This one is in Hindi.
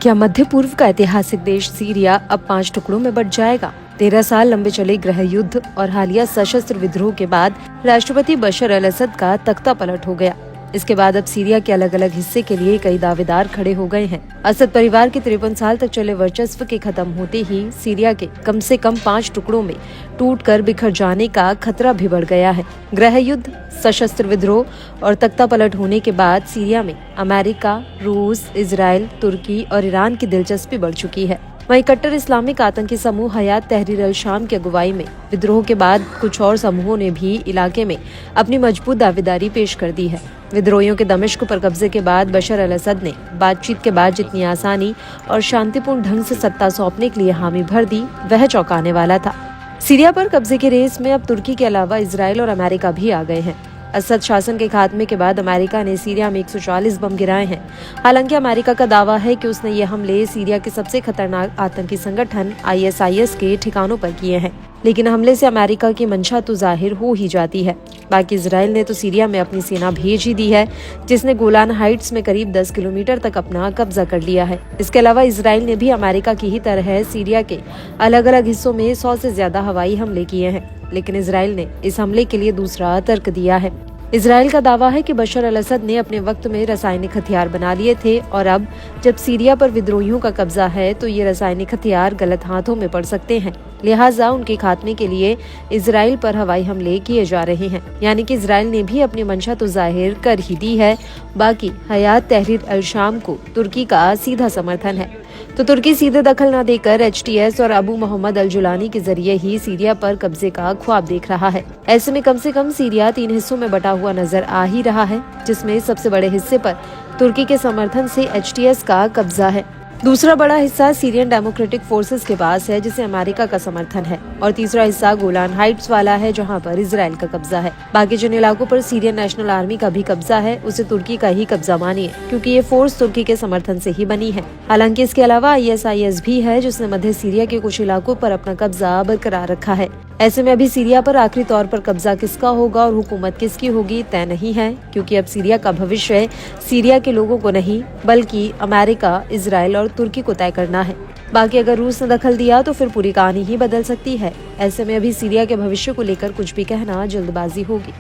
क्या मध्य पूर्व का ऐतिहासिक देश सीरिया अब 5 टुकड़ों में बंट जाएगा? 13 साल लंबे चले गृह युद्ध और हालिया सशस्त्र विद्रोह के बाद राष्ट्रपति बशर अल असद का तख्ता पलट हो गया। इसके बाद अब सीरिया के अलग अलग हिस्से के लिए कई दावेदार खड़े हो गए हैं। असद परिवार के 53 साल तक चले वर्चस्व के खत्म होते ही सीरिया के कम से कम 5 टुकड़ों में टूटकर बिखर जाने का खतरा भी बढ़ गया है। गृह युद्ध, सशस्त्र विद्रोह और तख्ता पलट होने के बाद सीरिया में अमेरिका, रूस, इजराइल, तुर्की और ईरान की दिलचस्पी बढ़ चुकी है। वहीं कट्टर इस्लामिक आतंकी समूह हयात तहरीर अल शाम की अगुवाई में विद्रोह के बाद कुछ और समूहों ने भी इलाके में अपनी मजबूत दावेदारी पेश कर दी है। विद्रोहियों के दमिश्क पर कब्जे के बाद बशर अल असद ने बातचीत के बाद जितनी आसानी और शांतिपूर्ण ढंग से सत्ता सौंपने के लिए हामी भर दी, वह चौंकाने वाला था। सीरिया पर कब्जे की रेस में अब तुर्की के अलावा इजराइल और अमेरिका भी आ गए हैं। असद शासन के खात्मे के बाद अमेरिका ने सीरिया में 140 बम गिराए हैं। हालांकि अमेरिका का दावा है कि उसने ये हमले सीरिया के सबसे खतरनाक आतंकी संगठन ISIS के ठिकानों पर किए हैं, लेकिन हमले से अमेरिका की मंशा तो जाहिर हो ही जाती है। बाकी इजराइल ने तो सीरिया में अपनी सेना भेज ही दी है, जिसने गोलान हाइट्स में करीब 10 किलोमीटर तक अपना कब्जा कर लिया है। इसके अलावा इजराइल ने भी अमेरिका की ही तरह सीरिया के अलग अलग हिस्सों में 100 से ज्यादा हवाई हमले किए हैं, लेकिन इजराइल ने इस हमले के लिए दूसरा तर्क दिया है। इजराइल का दावा है कि बशर अल असद ने अपने वक्त में रासायनिक हथियार बना लिए थे और अब जब सीरिया पर विद्रोहियों का कब्जा है तो ये रासायनिक हथियार गलत हाथों में पड़ सकते हैं, लिहाजा उनके खात्मे के लिए इजराइल पर हवाई हमले किए जा रहे हैं। यानी कि इजराइल ने भी अपनी मंशा तो जाहिर कर ही दी है। बाकी हयात तहरीर अल शाम को तुर्की का सीधा समर्थन है, तो तुर्की सीधे दखल न देकर HTS और अबू मोहम्मद अल जुलानी के जरिए ही सीरिया पर कब्जे का ख्वाब देख रहा है। ऐसे में कम से कम सीरिया 3 हिस्सों में बटा हुआ नजर आ ही रहा है, जिसमें सबसे बड़े हिस्से पर तुर्की के समर्थन से HTS का कब्जा है। दूसरा बड़ा हिस्सा सीरियन डेमोक्रेटिक फोर्सेस के पास है, जिसे अमेरिका का समर्थन है, और तीसरा हिस्सा गोलान हाइट्स वाला है, जहां पर इजराइल का कब्जा है। बाकी जिन इलाकों पर सीरियन नेशनल आर्मी का भी कब्जा है, उसे तुर्की का ही कब्जा मानिए, क्योंकि ये फोर्स तुर्की के समर्थन से ही बनी है। हालांकि इसके अलावा ISIS भी है, जिसने मध्य सीरिया के कुछ इलाकों पर अपना कब्जा बरकरार रखा है। ऐसे में अभी सीरिया पर आखिरी तौर पर कब्जा किसका होगा और हुकूमत किसकी होगी तय नहीं है, क्योंकि अब सीरिया का भविष्य सीरिया के लोगों को नहीं बल्कि अमेरिका, इजराइल और तुर्की को तय करना है। बाकी अगर रूस ने दखल दिया तो फिर पूरी कहानी ही बदल सकती है। ऐसे में अभी सीरिया के भविष्य को लेकर कुछ भी कहना जल्दबाजी होगी।